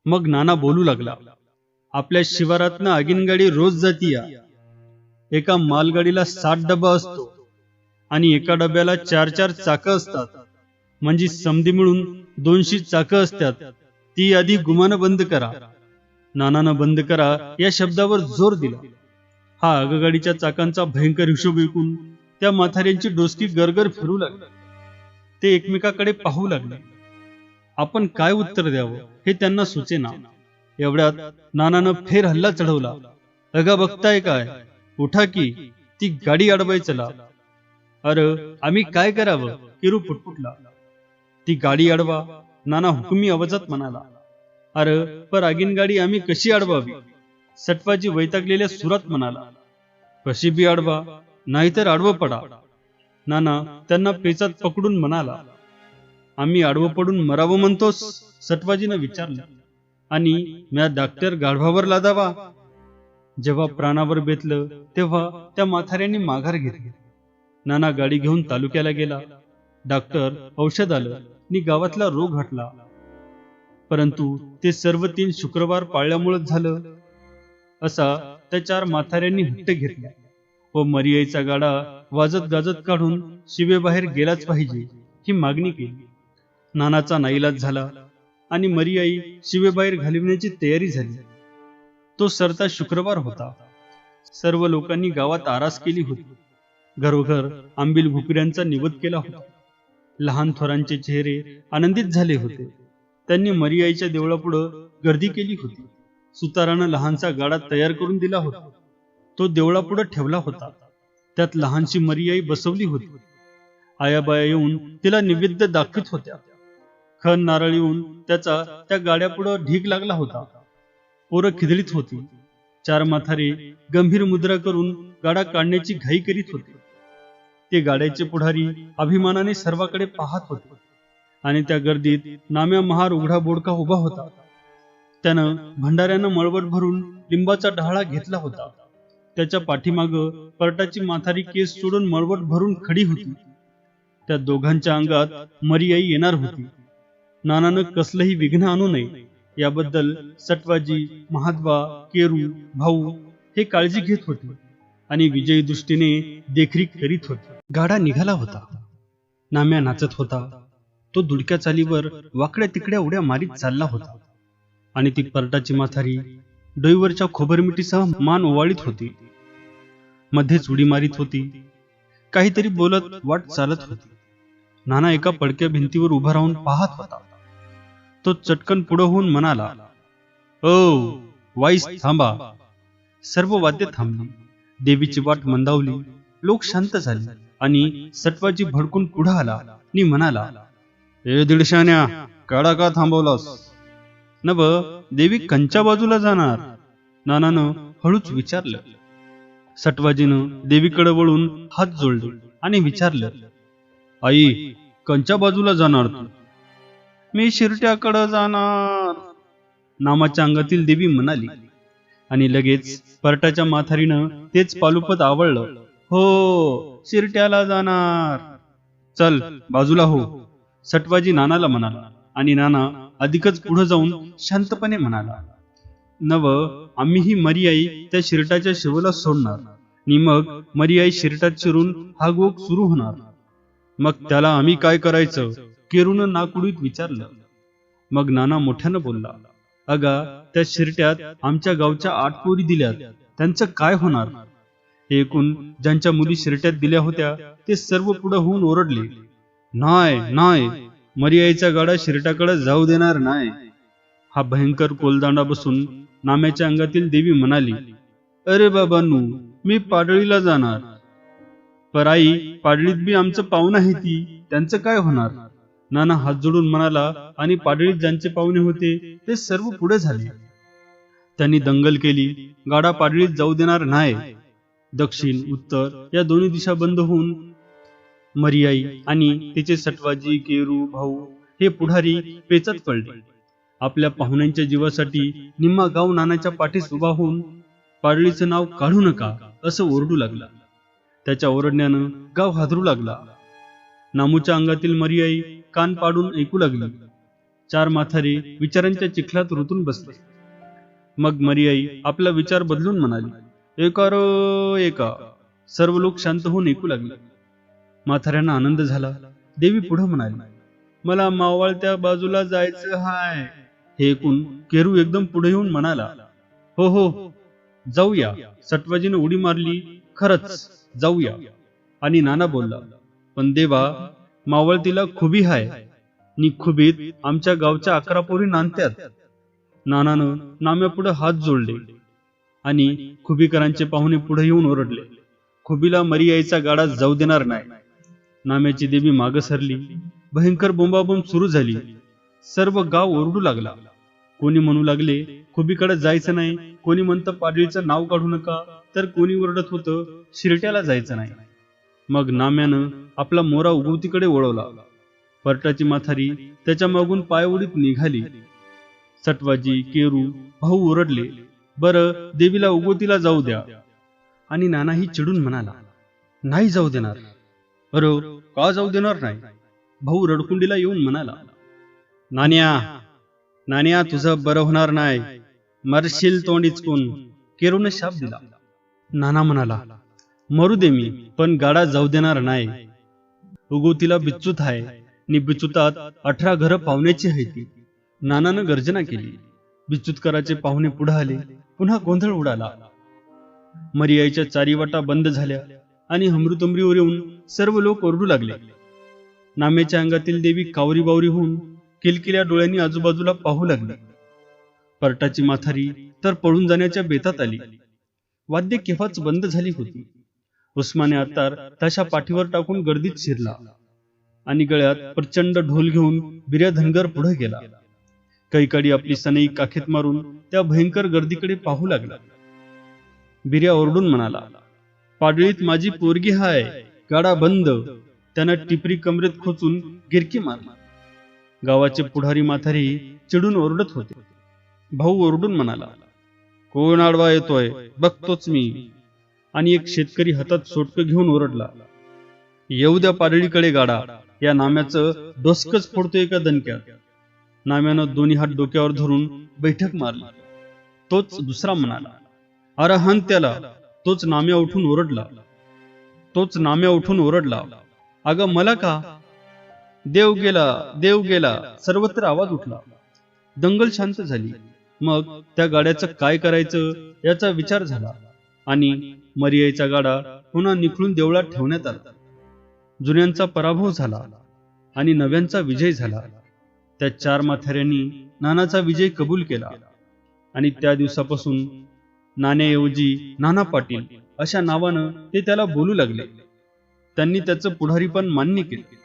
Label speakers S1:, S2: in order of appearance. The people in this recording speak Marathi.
S1: मग नाना बोलू लागला, आपल्या शिवारातनं आगीनगाडी रोज जातीया. एका मालगाडीला 60 डबा असतो आणि एका डब्याला 4-4 चाकं असतात. म्हणजे समधी मिळून 200 चाकं असतात. ती आधी गुमानं बंद करा. नानानं बंद करा या शब्दावर जोर दिला. हा आगगाडीच्या चाकांचा भयंकर हिशोब ऐकून त्या म्हाताऱ्यांची डोसकी गरगर फिरू लागली. ते एकमेकाकडे पाहू लागले. आपण काय उत्तर द्यावं हे त्यांना सुचेना. एवढ्यात नानानं फेर हल्ला चढवला. अगा बघताय काय, उठा की, ती गाडी अडवाय चला. अरे आम्ही काय करावं, किरू पुटपुटला. ती गाडी अडवा, नाना हुकुमी आवाजात म्हणाला. अरे पर आगीन गाडी आम्ही कशी अडवावी, सटवाजी वैतागलेल्या सुरात म्हणाला. कशी बी अडवा, नाहीतर आडवं पडा. नाना त्यांना पेचात पकडून म्हणाला. आम्ही आडवं पडून मरावं म्हणतोस, सटवाजीनं विचारलं. आणि म्या डॉक्टर गाढवावर लादावा. जेव्हा प्राणावर बेतलं तेव्हा त्या म्हाताऱ्यांनी माघार घेतली. नाना गाडी घेऊन तालुक्याला गेला. डॉक्टर औषध आलं आणि गावातला रोग हटला. परंतु ते सर्व 3 शुक्रवार पाळल्यामुळेच झालं असा त्या 4 म्हाताऱ्यांनी हट्ट घेतला व मरियाईचा गाडा वाजत गाजत काढून शिवेबाहेर गेलाच पाहिजे ही मागणी केली. नानाचा नाईलाज झाला आणि मरियाई शिवेबाहेर घालविण्याची तयारी झाली. तो सरता शुक्रवार होता. सर्व लोकांनी गावात आरास केली होती. घरोघर आंबील भुकऱ्यांचा निवद केला होता. लहान थोरांचे चेहरे आनंदित झाले होते. त्यांनी मरियाईच्या देवळापुढं गर्दी केली होती. सुतारानं लहानसा गाडा तयार करून दिला होता. तो देवळापुढं ठेवला होता. त्यात लहानशी मरियाई बसवली होती. आयाबाया येऊन तिला निवेद्य दाखवित होत्या. खण नारळ येऊन त्याचा त्या गाड्यापुढं ढीग लागला होता. पोरं खिदळीत होती. 4 म्हातारे गंभीर मुद्रा करून गाडा काढण्याची घाई करीत होते. ते गाड्याचे पुढारी अभिमानाने सर्वाकडे पाहत होते आणि त्या गर्दीत नाम्या महार उघडा बोडका उभा होता. त्यानं भंडाऱ्यानं मळवट भरून लिंबाचा डहाळा घेतला होता. त्याच्या पाठीमाग परटाची म्हातारी केस सोडून मळवट भरून खडी होती. त्या दोघांच्या अंगात मरियाई येणार होती. नानानं कसलंही विघ्न आणू नये याबद्दल सटवाजी, महाद्वा, केरू, भाऊ हे काळजी घेत होते आणि विजयी दृष्टीने देखरेख करीत होते. गाडा निघाला होता. नाम्या नाचत होता. तो दुडक्या चालीवर वाकड्या तिकड्या उड्या मारीत चालला होता आणि ती परटाची म्हातारी डोईवरच्या खोबरमिठीसह मान ओवाळीत होती. मध्येच उडी मारीत होती. काहीतरी बोलत वाट चालत होती. नाना एका पडक्या भिंतीवर उभा राहून पाहत होता. तो चटकन पुढे होऊन म्हणाला, ओ वाईस थांबा. सर्व वाद्य थांबली. देवीची वाट मंदावली. लोक शांत झाले आणि सटवाजी भडकून पुढे आला आणि म्हणाला, ए दीडशान्या, गाडा का थांबवलास? नव देवी कंच्या बाजूला जाणार? नानानं हळूच विचारलं. सटवाजीनं देवीकडे वळून हात जोडले आणि विचारलं, आई कंच्या बाजूला जाणार तू? मी शिरट्याकडे जाणार, नामाच्या अंगातील देवी म्हणाली. आणि लगेच परटाच्या म्हातारीनं तेच पालुपत आवळलं. हो, शिरट्याला जाणार. चल बाजूला हो, सटवाजी नानाला म्हणाला. आणि नाना अधिकच पुढे जाऊन शांतपणे म्हणाला, नव आम्ही मरियाई त्या शिरटाच्या शिवला सोडणार आणि मग मरियाई शिरटात शिरून हा गोग सुरू होणार. मग त्याला आम्ही काय करायचं? केरूनं नाकुडीत विचारलं. मग नाना मोठ्यानं बोलला, अगा त्या शिरट्यात आमच्या गावच्या 8 पोरी दिल्यात, त्यांचं काय होणार? हे ऐकून ज्यांच्या मुली शिरट्यात दिल्या होत्या ते सर्व पुढे होऊन ओरडले, नाही नाही, मरियाईचा गाडा शिरटाकडे जाऊ देणार नाही. हा भयंकर कोलदांडा बसून नाम्याच्या अंगातील देवी म्हणाली, अरे बाबांनो, मी पाडळीला जाणार. पर आई, पाडळीत बी आमचं पाहुणं आहे ती, त्यांचं काय होणार? नाना हात जोडून म्हणाला आणि पाडळीत ज्यांचे पाहुणे होते ते सर्व पुढे झाले. त्यांनी दंगल केली. गाडा पाडळीत जाऊ देणार नाही. दक्षिण उत्तर या दोन्ही दिशा बंद होऊन मरियाई आणि तिचे सटवाजी, केरू, भाऊ हे पुढारी पेचत पडले. आपल्या पाहुण्यांच्या जीवासाठी निम्मा गाव नानाच्या पाठीस उभा होऊन पाडळीचं नाव काढू नका असं ओरडू लागला. त्याच्या ओरडण्यानं गाव हादरू लागला. नामूच्या अंगातील मरियाई कान पाडून ऐकू लागली. चार म्हातारे विचारांच्या चिखलात रुतून बसले. मग मरियाई आपला विचार बदलून म्हणाली, एका रो एका. सर्व लोक शांत होऊन ऐकू लागले. म्हाताऱ्यांना आनंद झाला. देवी पुढे म्हणाली, मला मावळत्या बाजूला जायचं हाय. हे ऐकून केरू एकदम पुढे येऊन म्हणाला, हो हो जाऊया. सटवाजीने उडी मारली, खरंच जाऊया. आणि नाना बोलला, पण देवा, मावळतीला खुबी हाय नि खुबीत आमच्या गावच्या 11 पोरी नांदत्यात. नानानं नाम्यापुढे हात जोडले आणि खुबीकरांचे पाहुणे पुढे येऊन ओरडले, खुबीला मरियाईचा गाडा जाऊ देणार नाही. नाम्याची देवी मागे सरली. भयंकर बोंबाबोंब सुरू झाली. सर्व गाव ओरडू लागला. कोणी म्हणू लागले, खुबीकडे जायचं नाही. कोणी म्हणतं पाडळीचं नाव काढू नका. तर कोणी ओरडत होतं, शिरट्याला जायचं नाही. मग नाम्यानं आपला मोरा उगवतीकडे वळवला. परटाची म्हातारी त्याच्या मागून पाय उडीत निघाली. सटवाजी, केरू, भाऊ ओरडले, बरं देवीला उगवतीला जाऊ द्या. आणि नानाही चिडून म्हणाला, नाही जाऊ देणार. अरे का जाऊ देणार नाही? भाऊ रडकुंडीला येऊन म्हणाला, नान्या तुझं बरं होणार नाही, मरशील तोंड इचकून. केरूने शाप दिला. नाना म्हणाला, मरू दे मी, पण गाडा जाऊ देणार नाही. उगवतीला बिच्चूत आहे नि बिच्चुतात 18 घरं पाहुण्याची आहे ती. नानानं गर्जना केली. बिच्चुतकराचे पाहुणे पुढे आले. पुन्हा गोंधळ उडाला. मरियाईच्या चारी वाटा बंद झाल्या आणि हमरुतमरीवर येऊन सर्व लोक ओरडू लागले. नाम्याच्या अंगातील देवी कावरी बावरी होऊन किलकिल्या डोळ्यांनी आजूबाजूला पाहू लागली. परटाची म्हातारी तर पळून जाण्याच्या बेतात आली. वाद्य केव्हाच बंद झाली होती. उस्माने अत्तार तशा पाठीवर टाकून गर्दीत शिरला आणि गळ्यात प्रचंड ढोल घेऊन बिर्या धनगर पुढे गेला. कैकाडी आपली सनई काखेत मारून त्या भयंकर गर्दीकडे पाहू लागला. बिर्या ओरडून म्हणाला, पाडळीत माझी पोरगी हाय, गाडा बंद. त्यानं टिपरी कमरेत खोचून गिरकी मारली. गावाचे पुढारी म्हातारी चिडून ओरडत होते. भाऊ ओरडून म्हणाला, कोण आडवा येतोय, बघतोच मी. आणि एक शेतकरी हातात सोटकं घेऊन ओरडला, येऊ द्या पाडळीकडे गाडा. या नाम्याचं डोसकच फोडतोय एका दणक्यात. नाम्यानं दोन्ही हात डोक्यावर धरून बैठक मारली. तोच दुसरा म्हणाला, अरे हान त्याला. तोच नाम्या उठून ओरडला, अगं मला का? देव गेला. सर्वत्र आवाज उठला. दंगल शांत झाली. मग त्या गाड्याचं काय करायचं याचा विचार झाला आणि मरियाईचा गाडा पुन्हा निखळून देवळात ठेवण्यात आला. जुन्यांचा पराभव झाला आणि नव्यांचा विजय झाला. त्या 4 म्हाताऱ्यांनी नानाचा विजय कबूल केला आणि त्या दिवसापासून नाण्याऐवजी नाना पाटील अशा नावानं ते त्याला बोलू लागले. त्यांनी त्याचं पुढारीपण मान्य केले.